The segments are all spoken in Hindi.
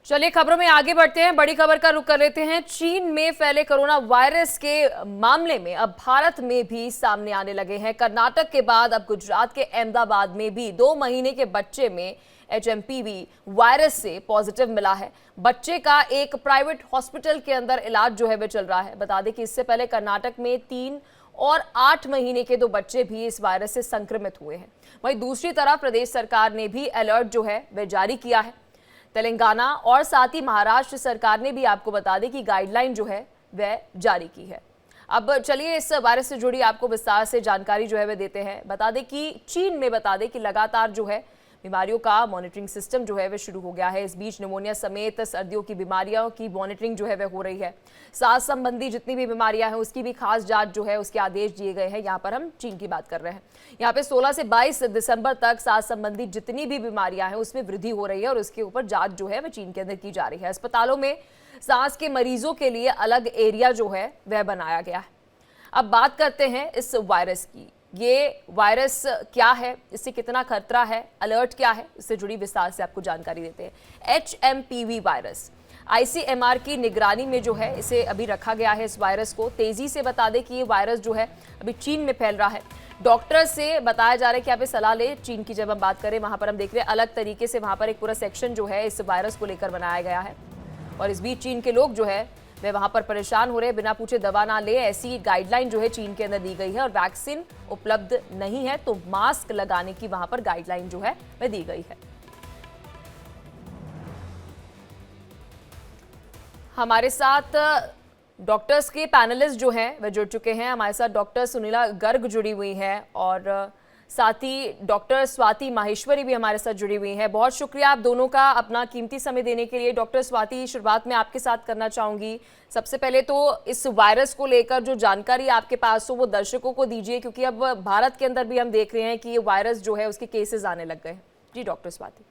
चलिए खबरों में आगे बढ़ते हैं। बड़ी खबर का रुख कर लेते हैं। चीन में फैले कोरोना वायरस के मामले में अब भारत में भी सामने आने लगे हैं। कर्नाटक के बाद अब गुजरात के अहमदाबाद में भी 2 महीने के बच्चे में एचएमपीवी वायरस से पॉजिटिव मिला है। बच्चे का एक प्राइवेट हॉस्पिटल के अंदर इलाज जो है वह चल रहा है। बता दें कि इससे पहले कर्नाटक में 3 और 8 महीने के 2 बच्चे भी इस वायरस से संक्रमित हुए हैं। वहीं दूसरी तरफ प्रदेश सरकार ने भी अलर्ट जो है वह जारी किया है। तेलंगाना और साथ ही महाराष्ट्र सरकार ने भी आपको बता दें कि गाइडलाइन जो है वह जारी की है। अब चलिए इस वायरस से जुड़ी आपको विस्तार से जानकारी जो है वह देते हैं। बता दें कि चीन में बता दें कि लगातार जो है बीमारियों का मॉनिटरिंग सिस्टम जो है वह शुरू हो गया है। इस बीच निमोनिया समेत सर्दियों की बीमारियों की मॉनिटरिंग जो है वह हो रही है। सांस संबंधी जितनी भी बीमारियां हैं उसकी भी खास जांच जो है उसके आदेश दिए गए हैं। यहाँ पर हम चीन की बात कर रहे हैं। यहाँ पे 16 से 22 दिसंबर तक सांस संबंधी जितनी भी बीमारियां हैं उसमें वृद्धि हो रही है और उसके ऊपर जांच जो है वह चीन के अंदर की जा रही है। अस्पतालों में सांस के मरीजों के लिए अलग एरिया जो है वह बनाया गया है। अब बात करते हैं इस वायरस की। ये वायरस क्या है, इससे कितना खतरा है, अलर्ट क्या है, इससे जुड़ी विस्तार से आपको जानकारी देते हैं। एचएमपीवी वायरस आईसीएमआर की निगरानी में जो है इसे अभी रखा गया है। इस वायरस को तेजी से बता दें कि ये वायरस जो है अभी चीन में फैल रहा है। डॉक्टर से बताया जा रहा है कि आप सलाह ले। चीन की जब हम बात करें वहां पर हम देख रहे हैं अलग तरीके से वहां पर एक पूरा सेक्शन जो है इस वायरस को लेकर बनाया गया है। और इस बीच चीन के लोग जो है वे वहां पर परेशान हो रहे हैं। बिना पूछे दवा ना ले, ऐसी गाइडलाइन जो है चीन के अंदर दी गई है। और वैक्सीन उपलब्ध नहीं है तो मास्क लगाने की वहां पर गाइडलाइन जो है वह दी गई है। हमारे साथ डॉक्टर्स के पैनलिस्ट जो हैं वह जुड़ चुके हैं। हमारे साथ डॉक्टर सुनीला गर्ग जुड़ी हुई हैं और साथ ही डॉक्टर स्वाति माहेश्वरी भी हमारे साथ जुड़ी हुई हैं। बहुत शुक्रिया आप दोनों का अपना कीमती समय देने के लिए। डॉक्टर स्वाति, शुरुआत में आपके साथ करना चाहूंगी। सबसे पहले तो इस वायरस को लेकर जो जानकारी आपके पास हो वो दर्शकों को दीजिए, क्योंकि अब भारत के अंदर भी हम देख रहे हैं कि ये वायरस जो है उसके केसेस आने लग गए। जी डॉक्टर स्वाति।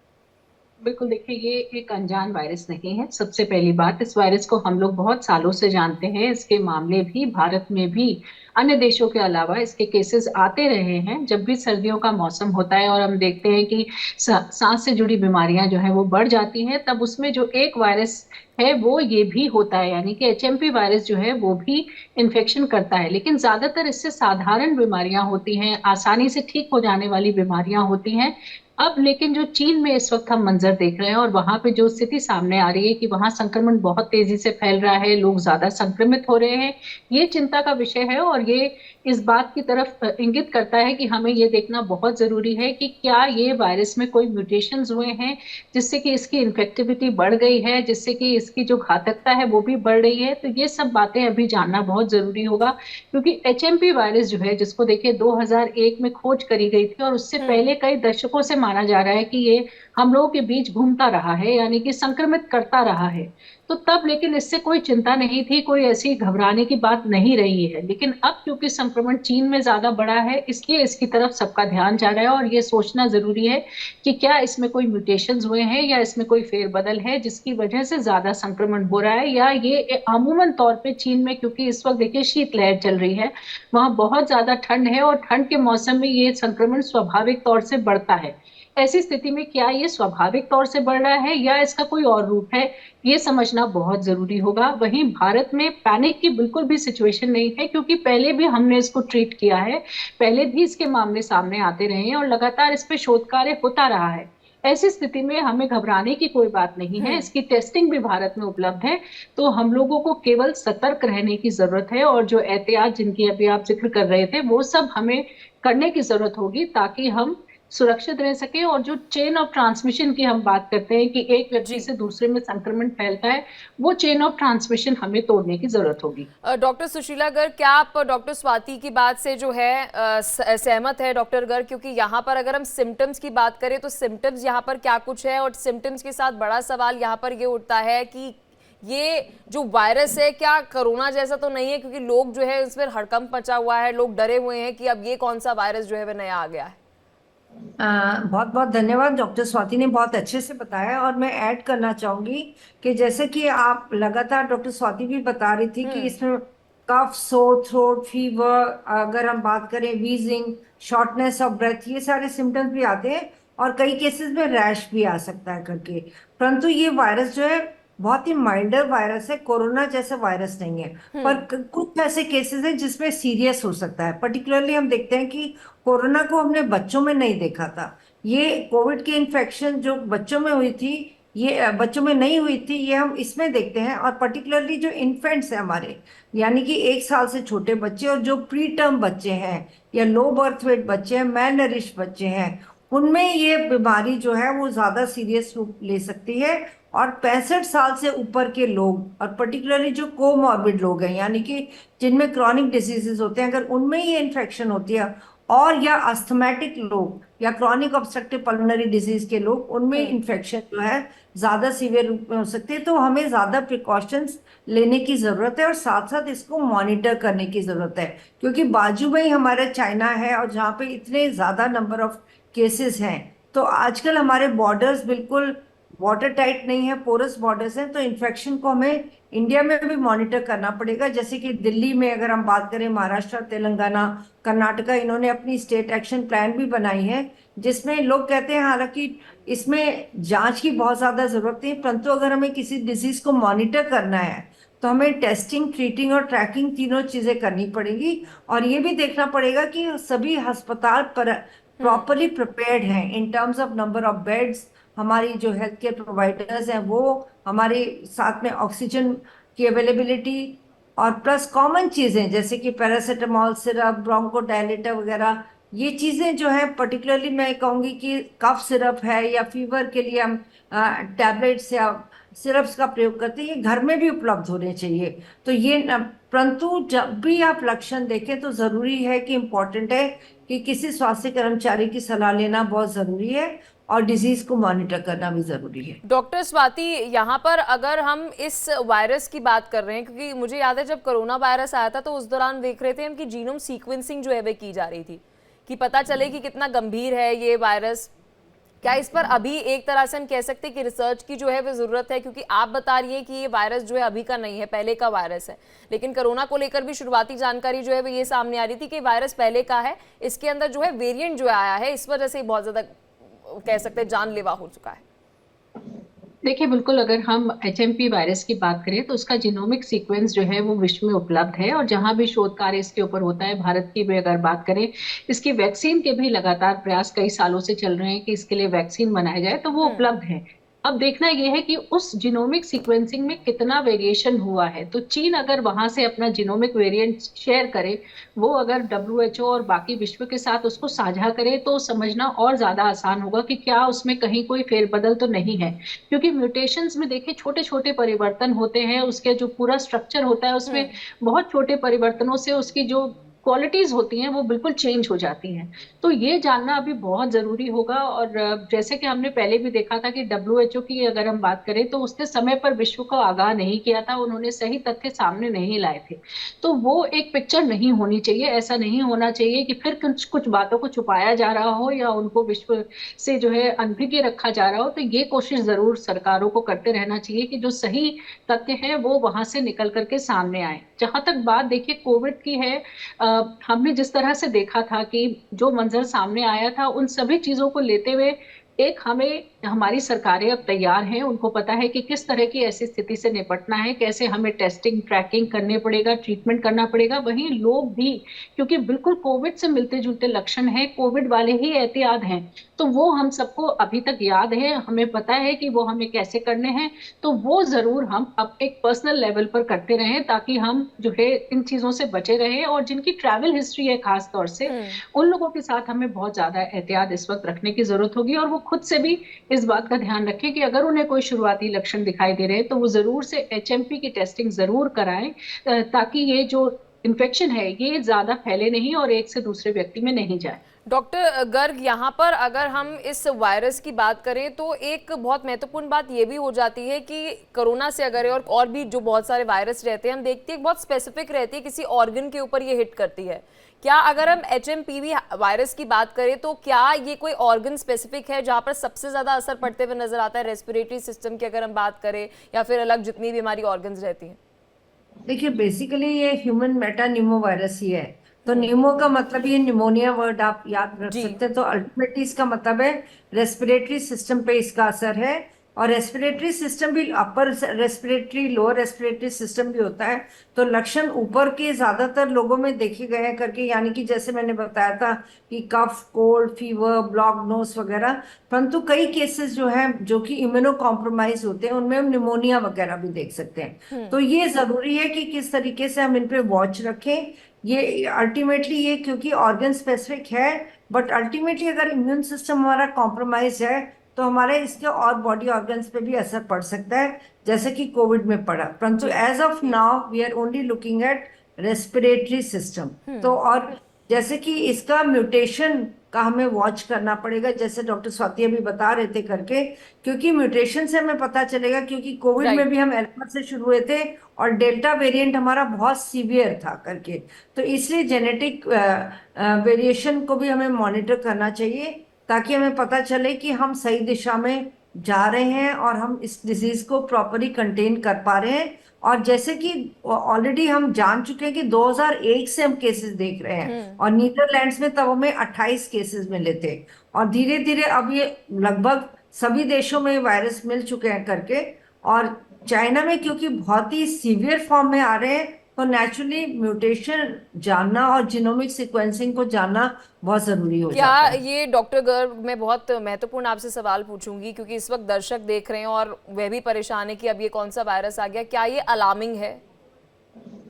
बिल्कुल, देखिए ये एक अनजान वायरस नहीं है। सबसे पहली बात, इस वायरस को हम लोग बहुत सालों से जानते हैं। इसके मामले भी भारत में भी अन्य देशों के अलावा इसके केसेस आते रहे हैं। जब भी सर्दियों का मौसम होता है और हम देखते हैं कि सांस से जुड़ी बीमारियां जो है वो बढ़ जाती हैं, तब उसमें जो एक वायरस है वो ये भी होता है, यानी कि एचएमपी वायरस जो है वो भी इन्फेक्शन करता है। लेकिन ज्यादातर इससे साधारण बीमारियां होती हैं, आसानी से ठीक हो जाने वाली बीमारियां होती हैं। अब लेकिन जो चीन में इस वक्त हम मंजर देख रहे हैं और वहां पे जो स्थिति सामने आ रही है कि वहां संक्रमण बहुत तेजी से फैल रहा है, लोग ज्यादा संक्रमित हो रहे हैं, ये चिंता का विषय है। और ये इस बात की तरफ इंगित करता है कि हमें ये देखना बहुत जरूरी है कि क्या ये वायरस में कोई म्यूटेशंस हुए हैं जिससे कि इसकी इन्फेक्टिविटी बढ़ गई है, जिससे कि इसकी जो घातकता है वो भी बढ़ रही है। तो ये सब बातें अभी जानना बहुत जरूरी होगा, क्योंकि एचएमपी वायरस जो है, जिसको देखिए 2001 में खोज करी गई थी और उससे पहले कई दशकों से माना जा रहा है कि ये हम लोगों के बीच घूमता रहा है, यानी कि संक्रमित करता रहा है। तो तब लेकिन इससे कोई चिंता नहीं थी, कोई ऐसी घबराने की बात नहीं रही है। लेकिन अब क्योंकि संक्रमण चीन में ज्यादा बड़ा है, इसलिए इसकी तरफ सबका ध्यान जा रहा है और ये सोचना जरूरी है कि क्या इसमें कोई म्यूटेशंस हुए हैं या इसमें कोई फेरबदल है जिसकी वजह से ज्यादा संक्रमण हो रहा है, या ये अमूमन तौर पे चीन में, क्योंकि इस वक्त देखिए शीतलहर चल रही है, वहां बहुत ज्यादा ठंड है और ठंड के मौसम में ये संक्रमण स्वाभाविक तौर से बढ़ता है। ऐसी स्थिति में क्या ये स्वाभाविक तौर से बढ़ रहा है या इसका कोई और रूप है, ये समझना बहुत जरूरी होगा। वहीं भारत में पैनिक की बिल्कुल भी सिचुएशन नहीं है, क्योंकि पहले भी हमने इसको ट्रीट किया है, पहले भी इसके मामले सामने आते रहे हैं और लगातार इस पे शोध कार्य होता रहा है। ऐसी स्थिति में हमें घबराने की कोई बात नहीं है। इसकी टेस्टिंग भी भारत में उपलब्ध है। तो हम लोगों को केवल सतर्क रहने की जरूरत है और जो एहतियात जिनकी अभी आप जिक्र कर रहे थे वो सब हमें करने की जरूरत होगी, ताकि हम सुरक्षित रह सके। और जो चेन ऑफ ट्रांसमिशन की हम बात करते हैं कि एक व्यक्ति जी से दूसरे में संक्रमण फैलता है, वो चेन ऑफ ट्रांसमिशन हमें तोड़ने की जरूरत होगी। डॉक्टर सुशीला गर्ग, क्या आप डॉक्टर स्वाति की बात से जो है सहमत है डॉक्टर गर्ग? क्योंकि यहाँ पर अगर हम सिम्टम्स की बात करें तो सिम्टम्स यहाँ पर क्या कुछ है, और सिम्टम्स के साथ बड़ा सवाल यहाँ पर ये उठता है कि ये जो वायरस है क्या कोरोना जैसा तो नहीं है? क्योंकि लोग जो है इसमें हड़कंप मचा हुआ है, लोग डरे हुए हैं कि अब ये कौन सा वायरस जो है वह नया आ गया है। बहुत बहुत धन्यवाद। डॉक्टर स्वाति ने बहुत अच्छे से बताया और मैं ऐड करना चाहूंगी कि जैसे कि आप लगातार डॉक्टर स्वाति भी बता रही थी कि इसमें कफ, सोर थ्रोट, फीवर, अगर हम बात करें वीजिंग, शॉर्टनेस ऑफ ब्रेथ, ये सारे सिम्टम्स भी आते हैं। और कई केसेस में रैश भी आ सकता है करके। परंतु ये वायरस जो है बहुत ही माइल्डर वायरस है, कोरोना जैसा वायरस नहीं है। पर कुछ ऐसे केसेस हैं जिसमें सीरियस हो सकता है। पर्टिकुलरली हम देखते हैं कि कोरोना को हमने बच्चों में नहीं देखा था। ये कोविड की इन्फेक्शन जो बच्चों में हुई थी, ये बच्चों में नहीं हुई थी, ये हम इसमें देखते हैं। और पर्टिकुलरली जो इन्फेंट्स हैं हमारे, यानी कि 1 साल से छोटे बच्चे और जो प्री टर्म बच्चे हैं या लो बर्थ वेट बच्चे हैं, मैल नरिश बच्चे हैं, उनमें ये बीमारी जो है वो ज्यादा सीरियस रूप ले सकती है। और 65 साल से ऊपर के लोग और पर्टिकुलरली जो कोमॉर्बिड लोग हैं, यानी कि जिनमें क्रॉनिक डिजीजेस होते हैं, अगर उनमें ये इन्फेक्शन होती है, और या अस्थमेटिक लोग या क्रॉनिक ऑब्स्ट्रक्टिव पल्मोनरी डिजीज के लोग, उनमें इन्फेक्शन जो है ज्यादा सीवियर रूप में हो सकती है। तो हमें ज्यादा प्रिकॉशंस लेने की जरूरत है और साथ साथ इसको मॉनिटर करने की जरूरत है, क्योंकि बाजू में ही हमारा चाइना है और जहाँ पे इतने ज्यादा नंबर ऑफ केसेस हैं। तो आजकल हमारे बॉर्डर्स बिल्कुल वाटर टाइट नहीं है, पोरस बॉर्डर्स हैं। तो इन्फेक्शन को हमें इंडिया में भी मॉनिटर करना पड़ेगा। जैसे कि दिल्ली में अगर हम बात करें, महाराष्ट्र, तेलंगाना, कर्नाटका, इन्होंने अपनी स्टेट एक्शन प्लान भी बनाई है, जिसमें लोग कहते हैं हालांकि इसमें जांच की बहुत ज्यादा जरूरत नहीं, परंतु अगर हमें किसी डिजीज को मॉनिटर करना है तो हमें टेस्टिंग, ट्रीटिंग और ट्रैकिंग तीनों चीजें करनी पड़ेगी। और ये भी देखना पड़ेगा कि सभी अस्पताल पर प्रॉपरली प्रिपेयर्ड हैं in terms of number of beds. हमारी जो हेल्थ केयर प्रोवाइडर्स हैं वो हमारे साथ में ऑक्सीजन की अवेलेबिलिटी और प्लस कॉमन चीजें जैसे कि पैरासीटामोल सिरप, ब्रोंकोडायलेटर वगैरह, ये चीजें जो है पर्टिकुलरली मैं कहूंगी कि कफ सिरप है या फीवर के लिए हम टैबलेट्स या सिरप्स का प्रयोग करते हैं, ये घर में भी उपलब्ध होने चाहिए। तो ये परंतु जब भी आप लक्षण देखें तो जरूरी है कि इम्पोर्टेंट है कि किसी स्वास्थ्य कर्मचारी की सलाह लेना बहुत जरूरी है और डिजीज को मॉनिटर करना भी जरूरी है। डॉक्टर स्वाति, यहाँ पर अगर हम इस वायरस की बात कर रहे हैं, क्योंकि मुझे याद है जब कोरोना वायरस आया था तो उस दौरान देख रहे थे हम कि जीनोम सीक्वेंसिंग जो है वे की जा रही थी कि पता चले कि कितना गंभीर है ये वायरस। क्या इस पर अभी एक तरह से हम कह सकते हैं कि रिसर्च की जो है वो जरूरत है, क्योंकि आप बता रही हैं कि ये वायरस जो है अभी का नहीं है, पहले का वायरस है, लेकिन कोरोना को लेकर भी शुरुआती जानकारी जो है वो ये सामने आ रही थी कि वायरस पहले का है, इसके अंदर जो है वेरिएंट जो आया है इस वजह से बहुत ज्यादा कह सकते हैं जानलेवा हो चुका है। देखिए, बिल्कुल अगर हम HMP वायरस की बात करें तो उसका जीनोमिक सीक्वेंस जो है वो विश्व में उपलब्ध है, और जहां भी शोध कार्य इसके ऊपर होता है, भारत की भी अगर बात करें, इसकी वैक्सीन के भी लगातार प्रयास कई सालों से चल रहे हैं कि इसके लिए वैक्सीन बनाया जाए, तो वो उपलब्ध है। अब देखना यह है कि उस जीनोमिक सीक्वेंसिंग में कितना वेरिएशन हुआ है। तो चीन अगर वहां से अपना जीनोमिक वेरिएंट शेयर करे, वो अगर WHO और बाकी विश्व के साथ उसको साझा करे, तो समझना और ज्यादा आसान होगा कि क्या उसमें कहीं कोई फेरबदल तो नहीं है। क्योंकि म्यूटेशंस में देखिए छोटे छोटे परिवर्तन होते हैं, उसके जो पूरा स्ट्रक्चर होता है उसमें बहुत छोटे परिवर्तनों से उसकी जो क्वालिटीज होती हैं वो बिल्कुल चेंज हो जाती हैं। तो ये जानना अभी बहुत जरूरी होगा। और जैसे कि हमने पहले भी देखा था कि WHO की अगर हम बात करें तो उसने समय पर विश्व को आगाह नहीं किया था, उन्होंने सही तथ्य सामने नहीं लाए थे। तो वो एक पिक्चर नहीं होनी चाहिए, ऐसा नहीं होना चाहिए कि फिर कुछ कुछ बातों को छुपाया जा रहा हो या उनको विश्व से जो है अनभिज्ञ रखा जा रहा हो। तो ये कोशिश जरूर सरकारों को करते रहना चाहिए कि जो सही तथ्य है वो वहां से निकल करके सामने आए। जहां तक बात देखिए कोविड की है, हमने जिस तरह से देखा था कि जो मंजर सामने आया था, उन सभी चीजों को लेते हुए एक हमें, हमारी सरकारें अब तैयार हैं, उनको पता है कि किस तरह की ऐसी स्थिति से निपटना है, कैसे हमें टेस्टिंग ट्रैकिंग करने पड़ेगा, ट्रीटमेंट करना पड़ेगा। वहीं लोग भी, क्योंकि बिल्कुल कोविड से मिलते जुलते लक्षण हैं, कोविड वाले ही एहतियात हैं, तो वो हम सबको अभी तक याद है, हमें पता है कि वो हमें कैसे करने हैं। तो वो जरूर हम अब एक पर्सनल लेवल पर करते रहें, ताकि हम जो है इन चीजों से बचे रहें। और जिनकी ट्रैवल हिस्ट्री है खास तौर से, उन लोगों के साथ हमें बहुत ज्यादा एहतियात इस वक्त रखने की जरूरत होगी। और वो खुद से भी इस बात का ध्यान रखें कि अगर उन्हें कोई शुरुआती लक्षण दिखाई दे रहे हैं तो वो जरूर से HMP की टेस्टिंग जरूर कराएं, ताकि ये जो इन्फेक्शन है ये ज्यादा फैले नहीं और एक से दूसरे व्यक्ति में नहीं जाए। डॉक्टर गर्ग, यहाँ पर अगर हम इस वायरस की बात करें तो एक बहुत महत्वपूर्ण बात ये भी हो जाती है कि कोरोना से अगर और भी जो बहुत सारे वायरस रहते हैं, हम देखते हैं बहुत स्पेसिफिक रहती है, किसी ऑर्गन के ऊपर ये हिट करती है। क्या अगर हम HMPV वायरस की बात करें तो क्या ये कोई ऑर्गन स्पेसिफिक है जहाँ पर सबसे ज्यादा असर पड़ते हुए नजर आता है? रेस्पिरेटरी सिस्टम की अगर हम बात करें या फिर अलग जितनी भी हमारी ऑर्गन्स रहती हैं। देखिए बेसिकली ये ह्यूमन मेटान्यूमो वायरस ही है। तो निमो का मतलब ये निमोनिया वर्ड आप याद रख जी। सकते हैं। तो अल्टीमेटली इसका मतलब है रेस्पिरेटरी सिस्टम पे इसका असर है। और रेस्पिरेटरी सिस्टम भी upper respiratory, lower respiratory system भी होता है। तो लक्षण ऊपर के ज्यादातर लोगों में देखे गए हैं करके, यानी कि जैसे मैंने बताया था कि कफ, कोल्ड, फीवर, ब्लॉक नोज वगैरह। परंतु कई केसेस जो है जो कि इम्यूनो कॉम्प्रोमाइज होते हैं उनमें हम निमोनिया वगैरह भी देख सकते हैं। तो ये जरूरी है कि किस तरीके से हम इन पे वॉच रखें। ये अल्टीमेटली ये क्योंकि ऑर्गन स्पेसिफिक है, बट अल्टीमेटली अगर इम्यून सिस्टम हमारा कॉम्प्रोमाइज है तो हमारे इसके और बॉडी ऑर्गन्स पे भी असर पड़ सकता है, जैसे कि कोविड में पड़ा। परंतु जी। As of now we are only looking at respiratory system. तो और जैसे कि इसका म्यूटेशन का हमें वॉच करना पड़ेगा, जैसे डॉक्टर स्वाति अभी बता रहे थे करके, क्योंकि म्यूटेशन से हमें पता चलेगा। क्योंकि कोविड में राइट। भी हम अल्फा से शुरू हुए थे और डेल्टा वेरिएंट हमारा बहुत सीवियर था करके। तो इसलिए जेनेटिक वेरिएशन को भी हमें मॉनिटर करना चाहिए, ताकि हमें पता चले कि हम सही दिशा में जा रहे हैं और हम इस डिजीज को प्रॉपरली कंटेन कर पा रहे हैं। और जैसे कि ऑलरेडी हम जान चुके हैं कि 2001 से हम केसेस देख रहे हैं, और नीदरलैंड्स में तब हमें 28 केसेस मिले थे। और धीरे धीरे अब ये लगभग सभी देशों में वायरस मिल चुके हैं करके। और चाइना में क्योंकि बहुत ही सीवियर फॉर्म में आ रहे हैं, तो नेचुरली म्यूटेशन जानना और जीनोमिक सीक्वेंसिंग को जानना बहुत जरूरी हो क्या जाता है। ये डॉक्टर गर्ग, मैं बहुत महत्वपूर्ण आपसे सवाल पूछूंगी क्योंकि इस वक्त दर्शक देख रहे हैं और वह भी परेशान है कि अब ये कौन सा वायरस आ गया, क्या ये अलार्मिंग है?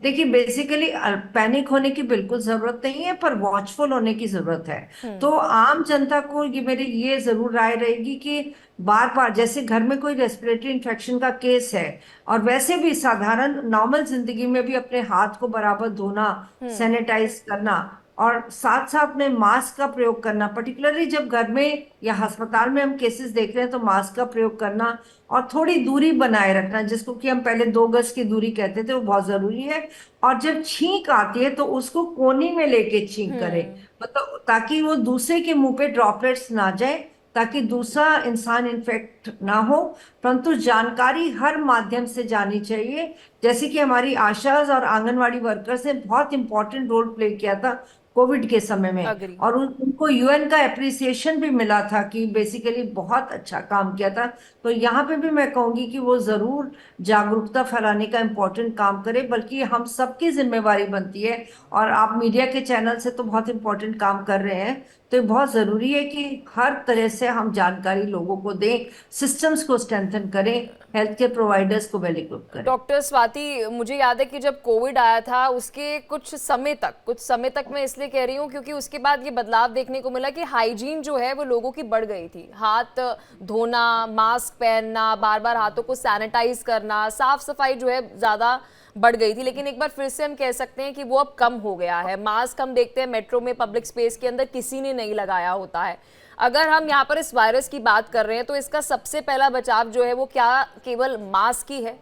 देखिए, बेसिकली पैनिक होने की बिल्कुल जरूरत नहीं है, पर वॉचफुल होने की जरूरत है। तो आम जनता को ये मेरी ये जरूर राय रहेगी कि बार बार, जैसे घर में कोई रेस्पिरेटरी इन्फेक्शन का केस है, और वैसे भी साधारण नॉर्मल जिंदगी में भी अपने हाथ को बराबर धोना, सैनिटाइज करना, और साथ साथ में मास्क का प्रयोग करना। पर्टिकुलरली जब घर में या अस्पताल में हम केसेस देख रहे हैं तो मास्क का प्रयोग करना, और थोड़ी दूरी बनाए रखना, जिसको कि हम पहले 2 गज की दूरी कहते थे, वो बहुत जरूरी है। और जब छींक आती है तो उसको कोनी में लेके छींक करें, मतलब ताकि वो दूसरे के मुंह पे ड्रॉपलेट्स ना जाए, ताकि दूसरा इंसान इन्फेक्ट ना हो। परंतु जानकारी हर माध्यम से जानी चाहिए। जैसे कि हमारी आशाज और आंगनवाड़ी वर्कर्स ने बहुत इंपॉर्टेंट रोल प्ले किया था कोविड के समय में, अग्री। और उनको यूएन का एप्रिसिएशन भी मिला था कि बेसिकली बहुत अच्छा काम किया था। तो यहाँ पे भी मैं कहूंगी कि वो जरूर जागरूकता फैलाने का इम्पोर्टेंट काम करे, बल्कि हम सबकी जिम्मेवारी बनती है। और आप मीडिया के चैनल से तो बहुत इम्पोर्टेंट काम कर रहे हैं। तो ये बहुत जरूरी है कि हर तरह से हम जानकारी लोगों को दें, सिस्टम्स को स्ट्रेंथन करें, हेल्थ केयर प्रोवाइडर्स को वेल इक्विप करें। डॉक्टर स्वाति, मुझे याद है कि जब कोविड आया था उसके कुछ समय तक मैं इसलिए कह रही हूँ क्योंकि उसके बाद ये बदलाव देखने को मिला कि हाइजीन जो है वो लोगों की बढ़ गई थी। हाथ धोना, मास्क पहनना, बार बार हाथों को सैनिटाइज करना, साफ सफाई जो है ज़्यादा बढ़ गई थी। लेकिन एक बार फिर से हम कह सकते हैं कि वो अब कम हो गया है। मास्क हम देखते हैं मेट्रो में, पब्लिक स्पेस के अंदर किसी ने नहीं लगाया होता है। अगर हम यहाँ पर इस वायरस की बात कर रहे हैं तो इसका सबसे पहला बचाव जो है वो क्या केवल मास्क ही है?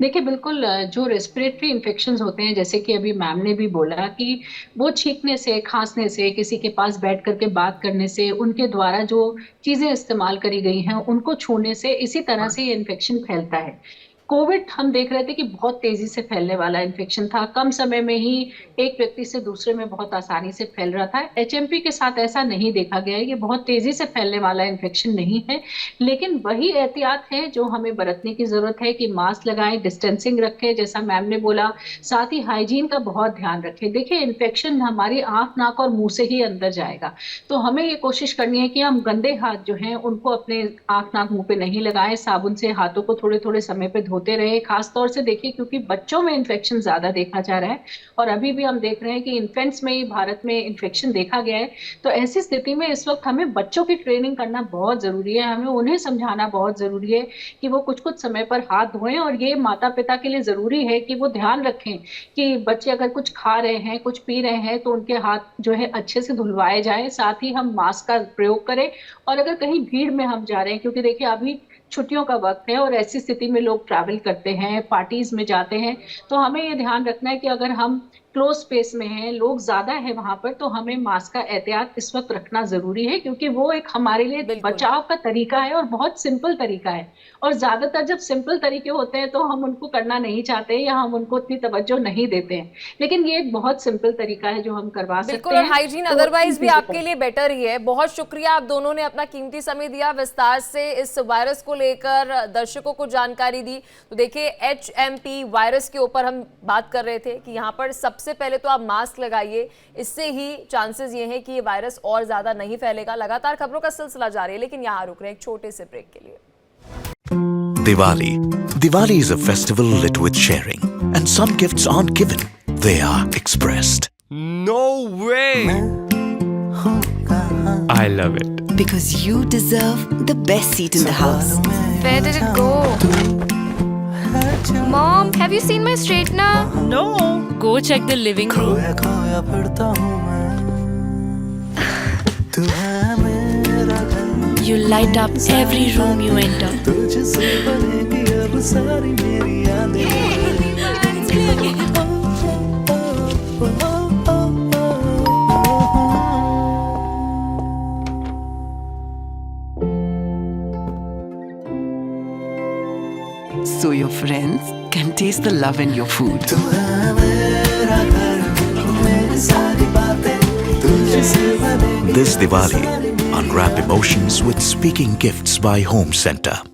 देखिए, बिल्कुल जो रेस्पिरेटरी इन्फेक्शंस होते हैं, जैसे कि अभी मैम ने भी बोला कि वो छींकने से, खांसने से, किसी के पास बैठ करके बात करने से, उनके द्वारा जो चीजें इस्तेमाल करी गई हैं उनको छूने से, इसी तरह से ये इन्फेक्शन फैलता है। कोविड हम देख रहे थे कि बहुत तेजी से फैलने वाला इन्फेक्शन था, कम समय में ही एक व्यक्ति से दूसरे में बहुत आसानी से फैल रहा था। एचएमपी के साथ ऐसा नहीं देखा गया है, ये बहुत तेजी से फैलने वाला इन्फेक्शन नहीं है। लेकिन वही एहतियात है जो हमें बरतने की जरूरत है कि मास्क लगाएं, डिस्टेंसिंग रखें, जैसा मैम ने बोला, साथ ही हाइजीन का बहुत ध्यान रखें। देखिए, इन्फेक्शन हमारी आंख, नाक और मुंह से ही अंदर जाएगा, तो हमें ये कोशिश करनी है कि हम गंदे हाथ जो हैं उनको अपने आंख, नाक, मुंह पे नहीं लगाएं। साबुन से हाथों को थोड़े थोड़े समय पे धोते रहे। खास तौर से देखिए, क्योंकि बच्चों में इन्फेक्शन ज्यादा देखा जा रहा है, और अभी भी हम देख रहे हैं कि इन्फेंट्स में ही भारत में इन्फेक्शन देखा गया है। तो ऐसी स्थिति में इस वक्त हमें बच्चों की ट्रेनिंग करना बहुत जरूरी है। हमें उन्हें समझाना बहुत जरूरी है कि वो कुछ कुछ समय पर हाथ धोएं, और ये माता पिता के लिए जरूरी है कि वो ध्यान रखें कि बच्चे अगर कुछ खा रहे हैं, कुछ पी रहे हैं, तो उनके हाथ जो है अच्छे से धुलवाए जाए। साथ ही हम मास्क का प्रयोग करें, और अगर कहीं भीड़ में हम जा रहे हैं, क्योंकि देखिए अभी छुट्टियों का वक्त है और ऐसी स्थिति में लोग ट्रैवल करते हैं, पार्टीज में जाते हैं, तो हमें ये ध्यान रखना है कि अगर हम क्लोज स्पेस में हैं, लोग ज्यादा है वहां पर, तो हमें मास्क का एहतियात इस वक्त रखना जरूरी है, क्योंकि वो एक हमारे लिए बिल्कुल। बचाव का तरीका है और बहुत सिंपल तरीका है। और ज्यादातर जब सिंपल तरीके होते हैं तो हम उनको करना नहीं चाहते या हम उनको उतनी तवज्जो नहीं देते हैं, लेकिन ये एक बहुत सिंपल तरीका है जो हम करवा सकते बिल्कुल, हैं। और हाइजीन तो अदरवाइज इन भी चीजों आपके पर- लिए बेटर ही है। बहुत शुक्रिया, आप दोनों ने अपना कीमती समय दिया, विस्तार से इस वायरस को लेकर दर्शकों को जानकारी दी। तो देखिए, HMP वायरस के ऊपर हम बात कर रहे थे कि यहाँ पर सबसे पहले तो आप मास्क लगाइए, इससे ही चांसेस ये हैं कि ये वायरस और ज्यादा नहीं फैलेगा। लगातार खबरों का सिलसिला जारी है, लेकिन यहाँ रुक रहे हैं एक छोटे से ब्रेक के लिए। Diwali. Diwali is a festival lit with sharing. And some gifts aren't given, they are expressed. No way! I love it. Because you deserve the best seat in the house. Where did it go? Mom, have you seen my straightener? No. Go check the living room. खोया फिरता हूँ मैं तू है मेरा घर You light up every room you enter. तुझसे बनेगी अब सारी मेरी यादें So your friends can taste the love in your food. तू है मेरा घर मेरी सारी बातें तुझसे बनेगी This Diwali, unwrap emotions with Speaking Gifts by Home Center.